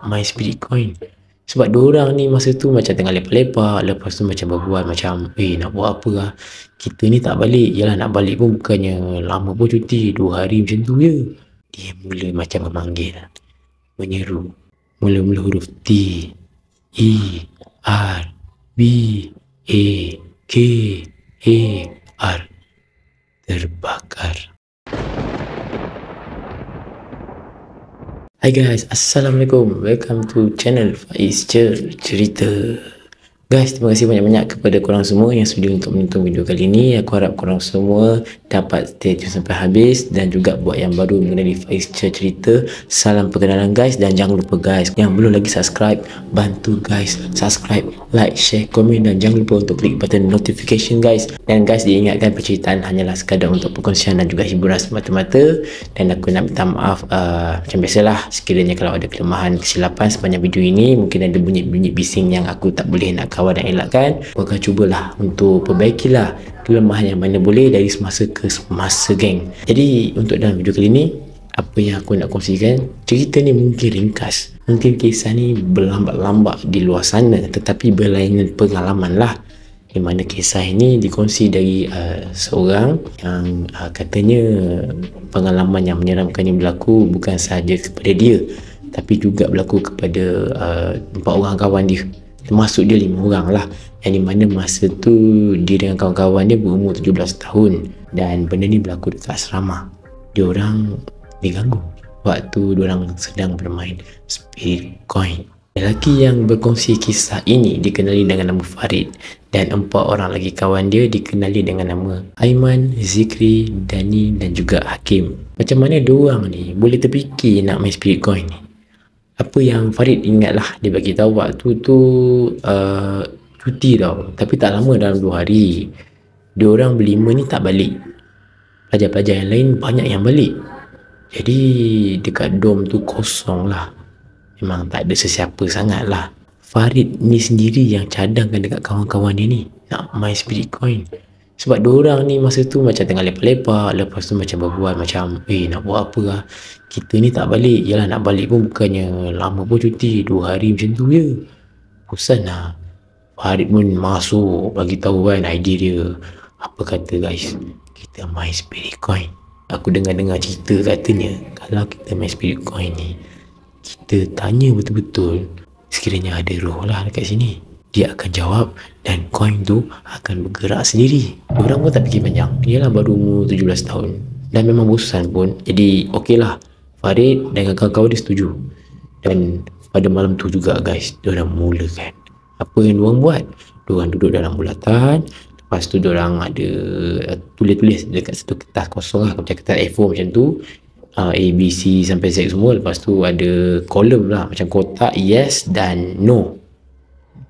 My Spirit Coin. Sebab diorang ni masa tu macam tengah lepak-lepak, lepas tu macam berbual macam nak buat apa lah, kita ni tak balik. Yalah, nak balik pun bukannya lama pun cuti, 2 hari macam tu je. Dia mula macam memanggil, menyeru, mula-mula huruf T, E, R, B, A, K, A, R. Terbakar. Hai guys, Assalamualaikum. Welcome to channel Faiz Cerita. Guys, terima kasih banyak-banyak kepada korang semua yang sudi untuk menonton video kali ini. Aku harap korang semua dapat stay tune sampai habis. Dan juga buat yang baru mengenali Faiz Cerita, salam perkenalan guys. Dan jangan lupa guys, yang belum lagi subscribe, bantu guys subscribe, like, share, komen. Dan jangan lupa untuk klik button notification guys. Dan guys, diingatkan penceritaan hanyalah sekadar untuk perkongsian dan juga hiburan semata-mata. Dan aku nak minta maaf macam biasalah, sekiranya kalau ada kelemahan, kesilapan sepanjang video ini, mungkin ada bunyi-bunyi bising yang aku tak boleh nak kawal dan elakkan. Aku akan cubalah untuk perbaikilah kelemahan yang mana boleh dari semasa ke semasa geng. Jadi untuk dalam video kali ni, apa yang aku nak kongsikan, cerita ni mungkin ringkas, mungkin kisah ni berlambak-lambak di luar sana, tetapi berlainan pengalaman lah. Di mana kisah ini dikongsi dari seorang yang katanya pengalaman yang menyeramkan yang berlaku bukan sahaja kepada dia, tapi juga berlaku kepada 4 orang kawan dia, termasuk dia 5 orang lah, yang di mana masa tu dia dengan kawan-kawan dia berumur 17 tahun. Dan benda ni berlaku dekat asrama. Dia orang diganggu waktu dia orang sedang bermain Spirit Coin. Lelaki yang berkongsi kisah ini dikenali dengan nama Farid, dan 4 orang lagi kawan dia dikenali dengan nama Aiman, Zikri, Dani dan juga Hakim. Macam mana diorang ni boleh terfikir nak main Spirit Coin ni? Apa yang Farid ingat lah, dia bagi tahu waktu tu cuti tau, tapi tak lama, dalam 2 hari. Diorang berlima ni tak balik, pelajar-pelajar yang lain banyak yang balik. Jadi dekat dom tu kosong lah, memang tak ada sesiapa sangat lah. Farid ni sendiri yang cadangkan dekat kawan-kawan dia ni nak main Spirit Coin. Sebab diorang ni masa tu macam tengah lepak-lepak, lepas tu macam berbual macam nak buat apa lah, kita ni tak balik. Yalah, nak balik pun bukannya lama pun cuti, 2 hari macam tu je. Bosan lah. Farid pun masuk bagi tahu kan idea dia. Apa kata guys, kita main Spirit Coin. Aku dengar-dengar cerita katanya kalau kita main Spirit Coin ni, kita tanya betul-betul, sekiranya ada roh lah dekat sini, dia akan jawab dan koin tu akan bergerak sendiri. Diorang pun tak fikir panjang, ialah baru umur 17 tahun dan memang bosan pun. Jadi okey lah, Farid dan kawan-kawan dia setuju. Dan pada malam tu juga guys, diorang mulakan apa yang diorang buat. Diorang duduk dalam bulatan, lepas tu diorang ada tulis-tulis dekat satu kertas kosong lah, macam kertas A4 macam tu, A, B, C sampai Z semua. Lepas tu ada kolom lah, macam kotak yes dan no.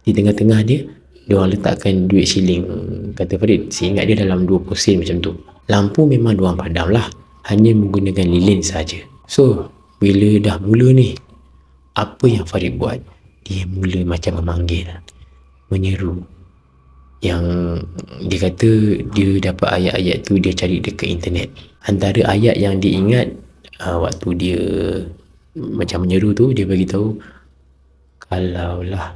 Di tengah-tengah dia, diorang letakkan duit shilling. Kata Farid, seingat dia dalam 20 sen macam tu. Lampu memang diorang padam lah, hanya menggunakan lilin saja. So bila dah mula ni, apa yang Farid buat? Dia mula macam memanggil, menyeru. Yang dia kata dia dapat ayat-ayat tu dia cari dekat internet. Antara ayat yang dia ingat waktu dia macam menyeru tu, dia bagi tahu, kalaulah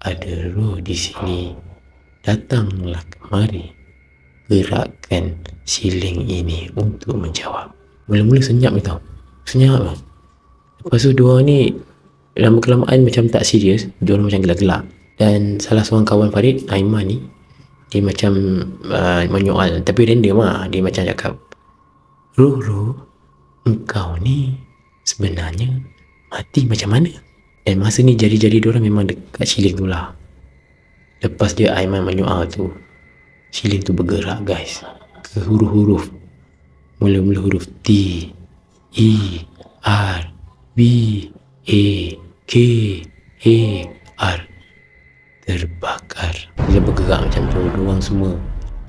ada roh di sini, datanglah kemari, gerakkan siling ini untuk menjawab. Mula-mula senyap ni tau, senyap lah. Lepas tu diorang ni lama kelamaan macam tak serius, diorang macam gelak-gelak. Dan salah seorang kawan Farid, Aiman ni, dia macam menyoal, tapi random lah. Dia macam cakap, roh-roh, engkau ni sebenarnya mati macam mana? Dan masa ni jari-jari diorang memang dekat shilling tu lah. Lepas dia Aiman menyoal tu, shilling tu bergerak guys, ke huruf-huruf. Mula-mula huruf T, E, R, B, A, K, A, R. Terbakar. Bila bergerak macam tu, diorang semua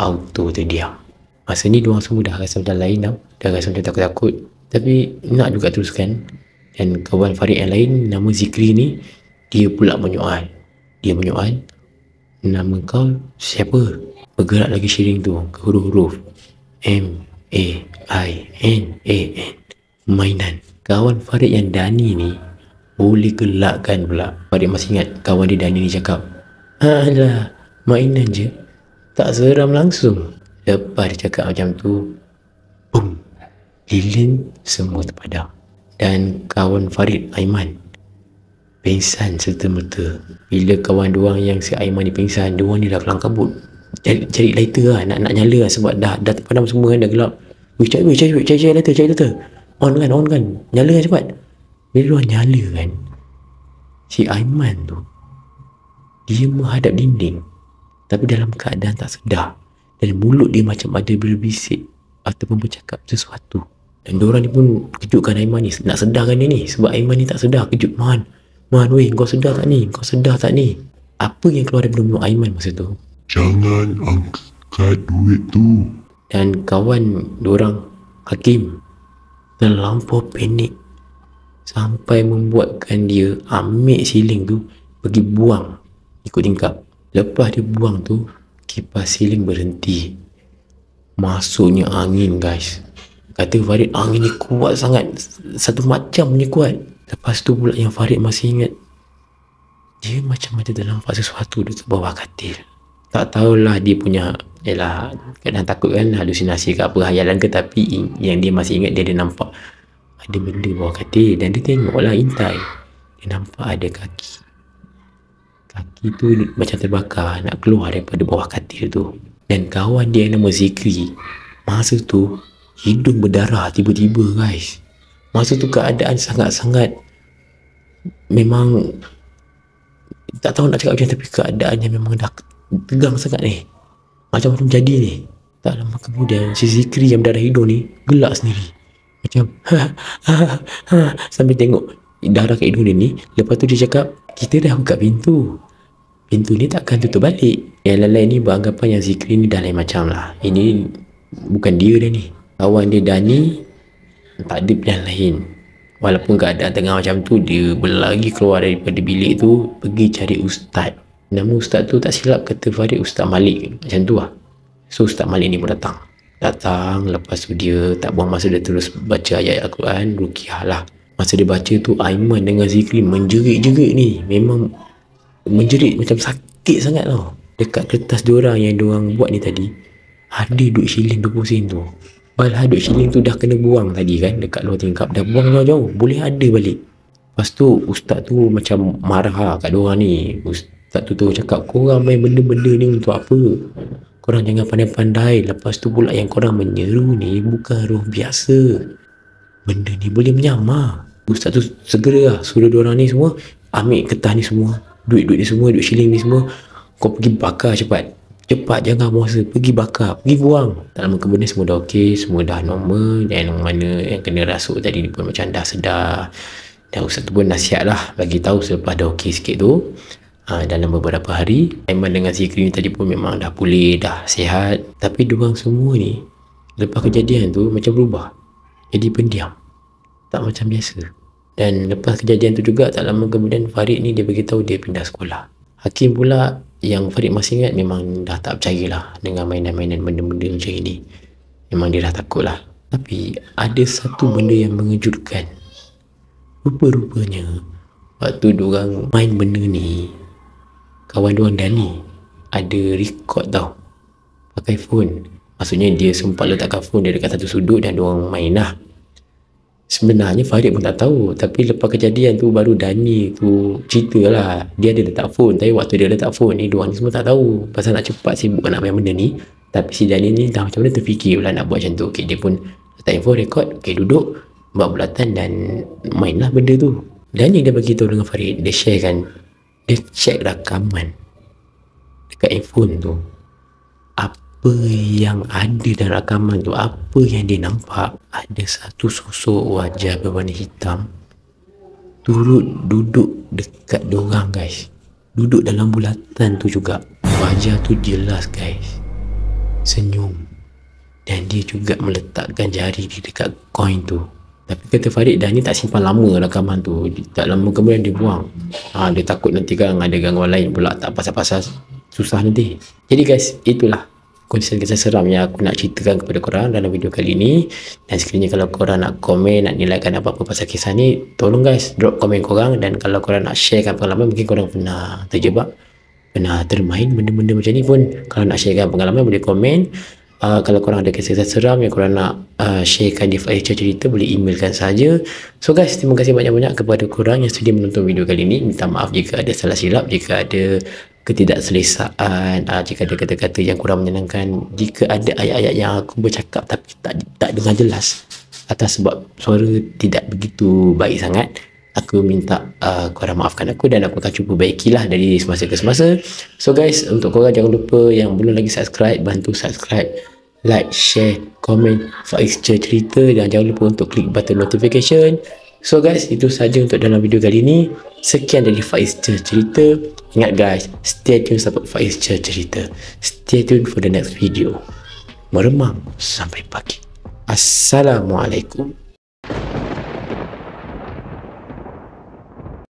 auto terdiam. Masa ni diorang semua dah rasa macam lain tau, dah rasa macam takut-takut, tapi nak juga teruskan. Dan kawan Farid yang lain, nama Zikri ni, dia pula menyoal. Dia menyoal, nama kau siapa? Bergerak lagi shilling tu ke huruf-huruf M, A, I, N, A, N. Mainan. Kawan Farid yang Dani ni boleh gelakkan pula. Farid masih ingat kawan dia Dani ni cakap, alah, mainan je, tak seram langsung. Lepas dia cakap macam tu, boom, lilin semua terpadam. Dan kawan Farid, Aiman, pingsan serta-merta. Bila kawan diorang yang si Aiman ni pingsan, diorang ni dah kelang kabut cari lighter lah, nak nyala lah, sebab dah terpadam semua kan, dah gelap. Cari lighter, on kan, nyala kan cepat. Bila diorang nyala kan, si Aiman tu dia menghadap dinding tapi dalam keadaan tak sedar, dan mulut dia macam ada berbisik ataupun bercakap sesuatu. Dan diorang ni pun kejutkan Aiman ni, nak sedarkan dia ni, sebab Aiman ni tak sedar. Kejut, Man weh, kau sedar tak ni? Apa yang keluar dari mulut Aiman masa tu? Jangan angkat duit tu. Dan kawan diorang, Hakim, terlampau panik sampai membuatkan dia ambil siling tu, pergi buang ikut tingkap. Lepas dia buang tu, kipas siling berhenti. Masuknya angin, guys. Kata Farid, angin ni kuat sangat, satu macam punya kuat. Lepas tu pula yang Farid masih ingat, dia macam ada nampak sesuatu dekat bawah katil. Tak tahulah dia punya, kadang takut kan, halusinasi ke apa, hayalan ke, tapi yang dia masih ingat, dia ada nampak ada benda bawah katil. Dan dia tengoklah intai, dia nampak ada kaki tu macam terbakar, nak keluar daripada bawah katil tu. Dan kawan dia yang nama Zikri, masa tu hidung berdarah tiba-tiba, guys. Masa tu keadaan sangat-sangat, memang tak tahu nak cakap macam, tapi keadaannya memang dah tegang sangat ni, macam-macam jadi ni. Tak lama kemudian si Zikri yang berdarah hidung ni gelak sendiri, macam sambil tengok darah kat hidung dia ni. Lepas tu dia cakap, kita dah buka pintu ni takkan tutup balik. Yang lain-lain ni beranggapan yang Zikri ni dah lain macam lah, ini bukan dia dah ni. Kawan dia Dani tak ada pilihan lain, walaupun keadaan tengah macam tu, dia berlari keluar daripada bilik tu, pergi cari ustaz. Nama ustaz tu tak silap kata Farid, Ustaz Malik, macam tu lah. So Ustaz Malik ni pun datang. Lepas tu dia tak buang masa, dia terus baca ayat Al-Quran, Ruqyah lah. Masa dia baca tu, Aiman dengan Zikri menjerit-jerit ni, memang menjerit macam sakit sangat tau. Dekat kertas diorang yang diorang buat ni tadi, ada duit shilling 20 sen tu. Padahal duit shilling tu dah kena buang tadi kan, dekat luar tingkap, dah buang jauh-jauh, boleh ada balik. Lepas tu ustaz tu macam marah lah kat diorang ni. Ustaz tu cakap, korang main benda-benda ni untuk apa? Korang jangan pandai-pandai. Lepas tu pula yang korang menyeru ni bukan roh biasa, benda ni boleh menyamar. Ustaz tu segera lah suruh diorang ni semua ambil kertas ni semua, duit-duit ni semua, duit shilling ni semua, kau pergi bakar cepat, jangan masa, pergi bakar, pergi buang. Tak lama kemudian semua dah okey, semua dah normal. Dan yang mana yang kena rasuk tadi ni pun macam dah sedar. Dan ustaz tu pun nasihat lah, bagi tahu selepas dah okey sikit tu, dalam beberapa hari Aiman dengan Zikri ni tadi pun memang dah pulih, dah sihat. Tapi diorang semua ni lepas kejadian tu macam berubah, jadi pendiam, tak macam biasa. Dan lepas kejadian tu juga, tak lama kemudian Farid ni dia beritahu dia pindah sekolah. Hakim pula, yang Farid masih ingat, memang dah tak percaya lah dengan mainan-mainan benda-benda macam ini. Memang dia dah takut lah. Tapi ada satu benda yang mengejutkan. Rupa-rupanya waktu diorang main benda ni, kawan diorang Dani ada record tau, pakai phone. Maksudnya dia sempat letakkan phone dia dekat satu sudut dan diorang main lah. Sebenarnya Farid pun tak tahu, tapi lepas kejadian tu baru Dani tu cerita lah, dia ada letak phone. Tapi waktu dia letak phone ni, diorang ni semua tak tahu, pasal nak cepat sibuk nak main benda ni. Tapi si Dani ni dah macam mana terfikir pula nak buat macam tu. Okay, dia pun letak info, record, okay, duduk buat bulatan dan main lah benda tu. Dani dia beritahu dengan Farid, dia share kan, dia check rakaman dekat handphone tu, apa yang ada dalam rakaman tu, apa yang dia nampak, ada satu sosok wajah berwarna hitam turut duduk dekat diorang, guys. Duduk dalam bulatan tu juga. Wajah tu jelas, guys, senyum. Dan dia juga meletakkan jari di dekat koin tu. Tapi kata Farid, dah ni tak simpan lama rakaman tu, tak lama kemudian dia buang. Dia takut nanti kan ada gangguan lain pula, tak pasal-pasal susah nanti. Jadi guys, itulah kisah seram yang aku nak ceritakan kepada korang dalam video kali ni. Dan sekiranya kalau korang nak komen, nak nilaikan apa-apa pasal kisah ni, tolong guys drop komen korang. Dan kalau korang nak sharekan pengalaman, mungkin korang pernah terjebak, pernah termain benda-benda macam ni pun, kalau nak sharekan pengalaman boleh komen. Kalau korang ada kisah seram yang korang nak sharekan di Faiz Cerita, boleh emailkan saja. So guys, terima kasih banyak-banyak kepada korang yang sudah menonton video kali ini. Minta maaf jika ada salah silap, jika ada ketidakselesaan, jika ada kata-kata yang kurang menyenangkan, jika ada ayat-ayat yang aku bercakap tapi tak dengar jelas, atas sebab suara tidak begitu baik sangat, aku minta korang maafkan aku dan aku akan cuba baikilah dari semasa ke semasa. So guys, untuk korang jangan lupa yang belum lagi subscribe, bantu subscribe, like, share, komen Faiz Cerita, dan jangan lupa untuk klik button notification. So guys, itu saja untuk dalam video kali ini. Sekian dari Faiz Cerita. Ingat guys, stay tune support Faiz Cerita. Stay tune for the next video. Meremang sampai pagi. Assalamualaikum.